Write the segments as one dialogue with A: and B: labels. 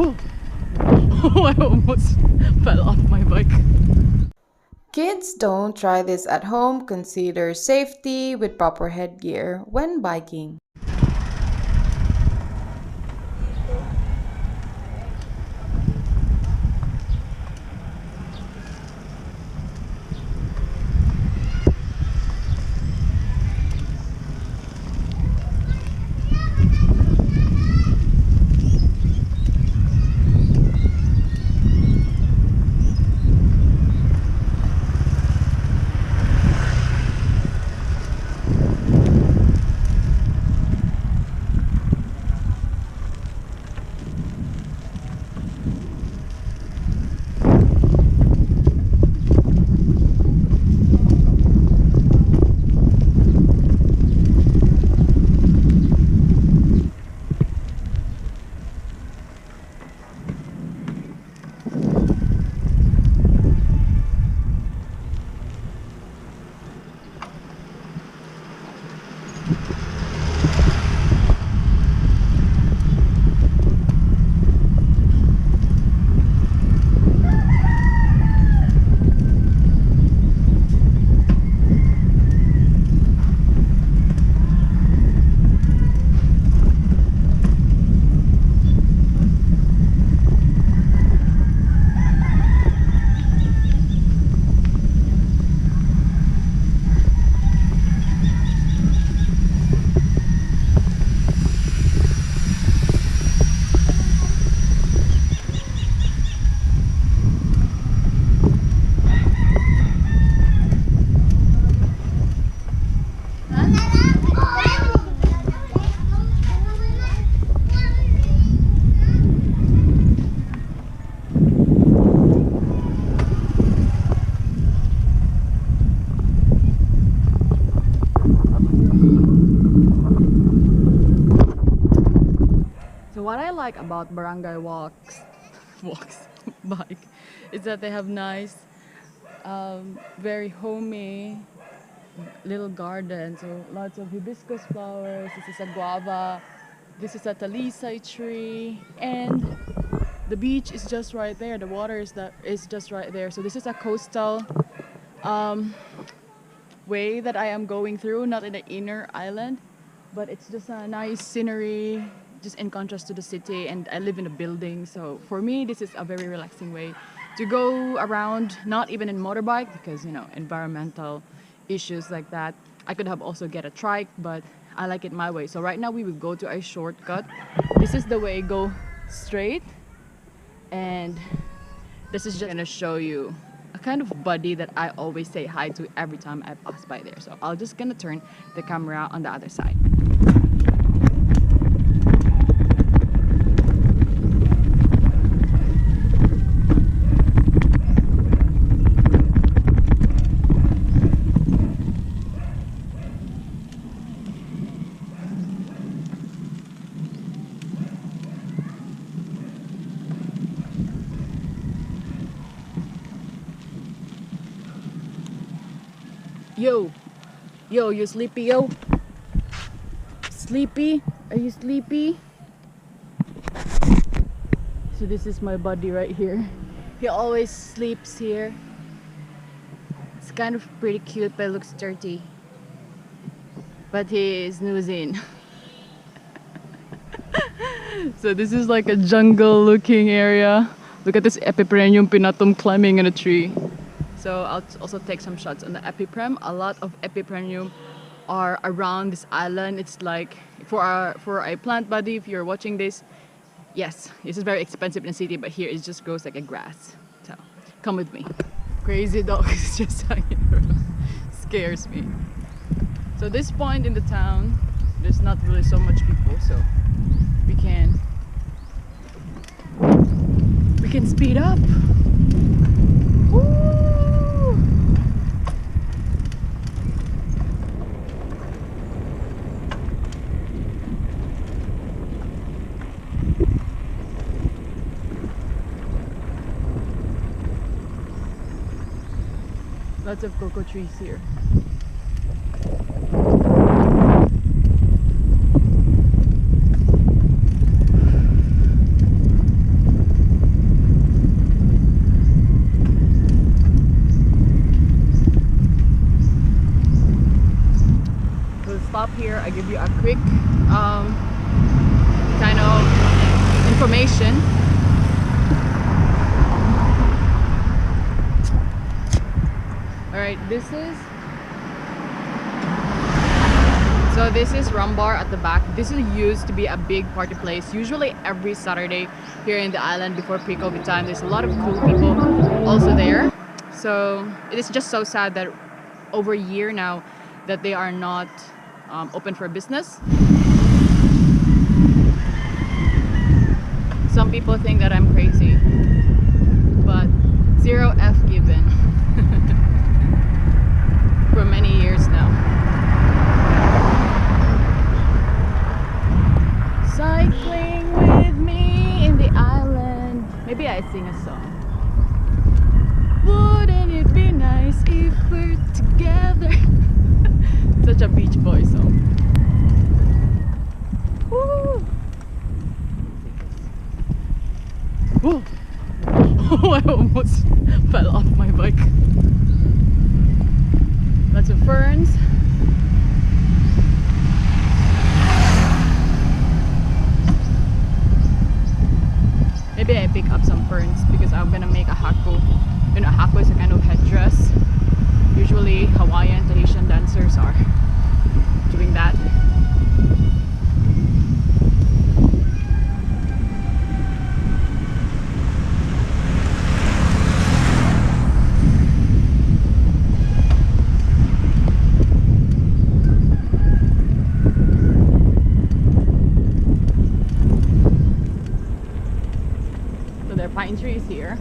A: Oh, I almost fell off my bike.
B: Kids, don't try this at home. Consider safety with proper headgear when biking.
A: So what I like about barangay walks bike is that they have nice, very homey little garden. So lots of hibiscus flowers. This is a guava. This is a talisay tree, and the beach is just right there. The water is just right there. So this is a coastal way that I am going through, not in the inner island, but it's just a nice scenery, just in contrast to the city. And I live in a building, so for me, this is a very relaxing way to go around. Not even in motorbike because environmental issues like that. I could have also get a trike, but I like it my way. So right now we will go to a shortcut. This is the way. Go straight, and this is just gonna show you a kind of buddy that I always say hi to every time I pass by there. So I'll just gonna turn the camera on the other side. Yo, you sleepy, yo? Sleepy? Are you sleepy? So this is my buddy right here. He always sleeps here. It's kind of pretty cute, but it looks dirty. But he is snoozing. So this is like a jungle looking area. Look at this epipremium pinatum climbing in a tree. So I'll also take some shots on the epiprem. A lot of epipremium are around this island. It's like for a plant body, if you're watching this, yes, this is very expensive in the city, but here it just grows like a grass. So come with me. Crazy dog is just hanging around. Scares me. So this point in the town, there's not really so much people, so we can speed up. Woo! Lots of cocoa trees here. a quick kind of information. Alright, this is Rumbar at the back. This used to be a big party place. Usually every Saturday here in the island before pre-COVID time, there's a lot of cool people also there. So it is just so sad that over a year now that they are not open for business. Some people think that I'm crazy, but 0 F given for many years now. Cycling with me in the island. Maybe I sing a song. Wouldn't it be nice if we're together? Such a Beach Boy song. Woo! Whoa! Oh, I almost fell off my bike. Lots of ferns. Maybe I pick up some ferns because I'm gonna make a hako. You know, a hako is a kind of headdress. Usually Hawaiian, Tahitian dancers are doing that. So there are pine trees here.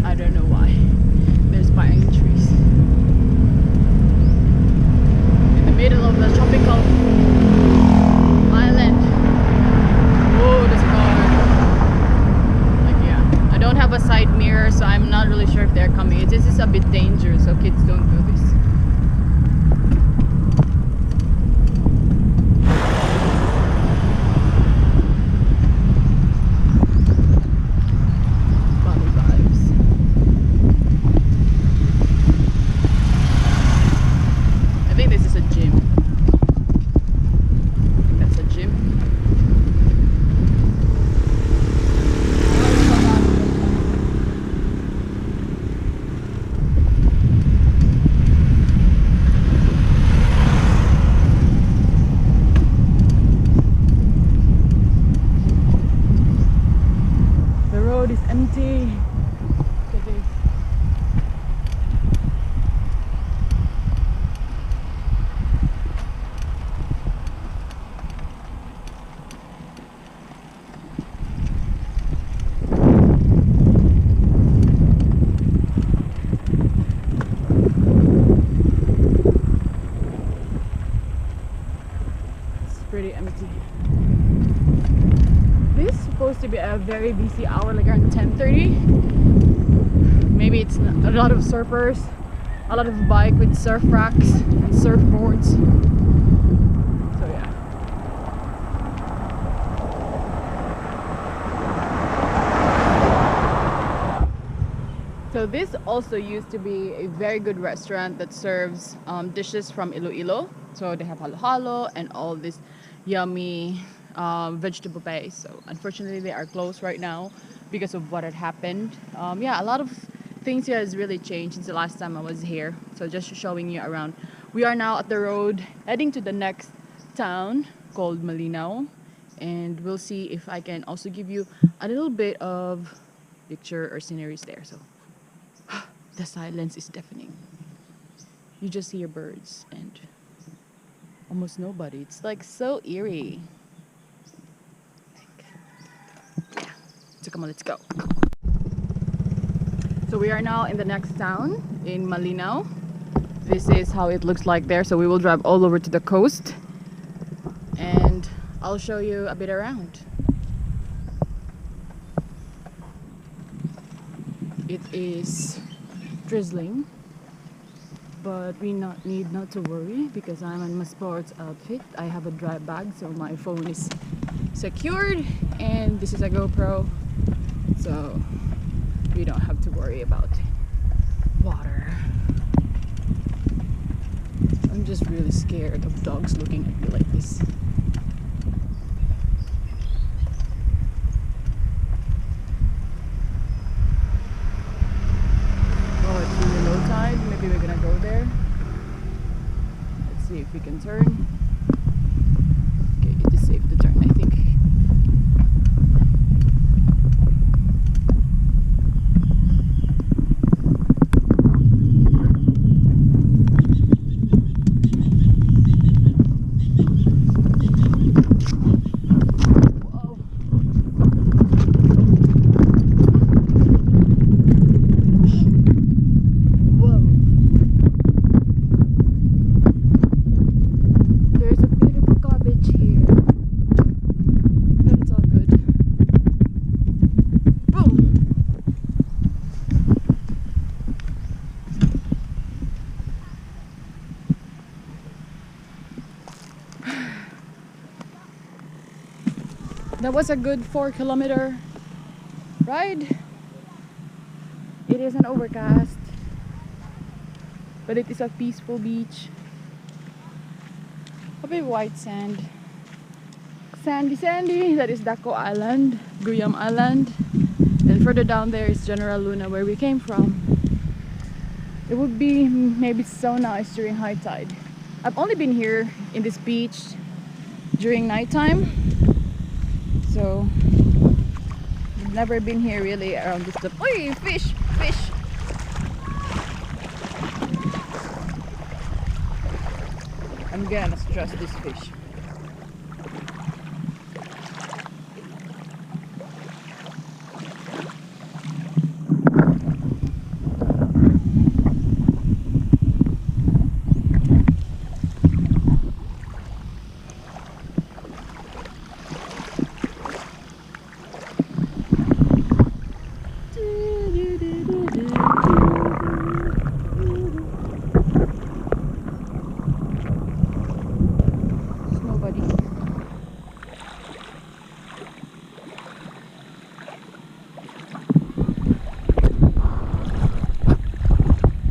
A: I don't know why. There's pine trees in the middle of the tropical island. Oh, there's a car. Like, yeah, I don't have a side mirror, so I'm not really sure if they're coming. This is a bit dangerous, so kids don't do this. Is empty. Look at this. It's pretty empty. This is supposed to be a very busy hour, like around 10:30. Maybe it's a lot of surfers, a lot of bike with surf racks and surfboards. So yeah. So this also used to be a very good restaurant that serves dishes from Iloilo. So they have halo-halo and all this yummy vegetable base. So unfortunately they are closed right now because of what had happened. Yeah, a lot of things here has really changed since the last time I was here. So just showing you around. We are now at the road heading to the next town called Malinaw, and we'll see if I can also give you a little bit of picture or sceneries there. So the silence is deafening. You just hear birds and almost nobody. It's like so eerie. So come on, let's go. So we are now in the next town in Malinaw. This is how it looks like there. So we will drive all over to the coast and I'll show you a bit around. It is drizzling, but we need not to worry because I'm in my sports outfit. I have a dry bag, so my phone is secured, and this is a GoPro, so we don't have to worry about water. I'm just really scared of dogs looking at me like this. Oh, it's really low tide. Maybe we're gonna go there. Let's see if we can turn. Okay, it is safe to turn, I think. That was a good 4-kilometer ride. It is an overcast, but it is a peaceful beach. A bit white sand. Sandy. That is Daco Island, Guyam Island. And further down there is General Luna, where we came from. It would be maybe so nice during high tide. I've only been here in this beach during nighttime. So I've never been here really around this stuff. Oi, fish! I'm gonna stress this fish.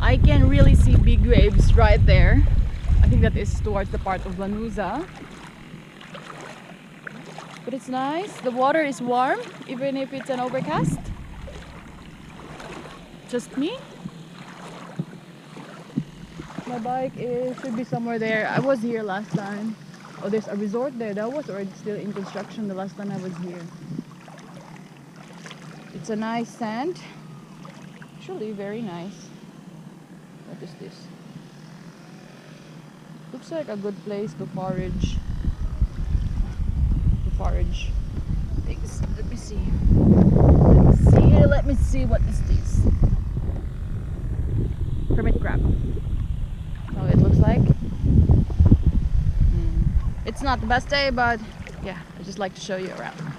A: I can really see big waves right there. I think that is towards the part of Lanuza. But it's nice. The water is warm, even if it's an overcast. Just me. My bike should be somewhere there. I was here last time. Oh, there's a resort there. That was already still in construction the last time I was here. It's a nice sand. Actually, very nice. What is this? Looks like a good place to forage. Things. Let me see. Let me see what is this. Hermit crab. How it looks like. It's not the best day, but yeah, I just like to show you around.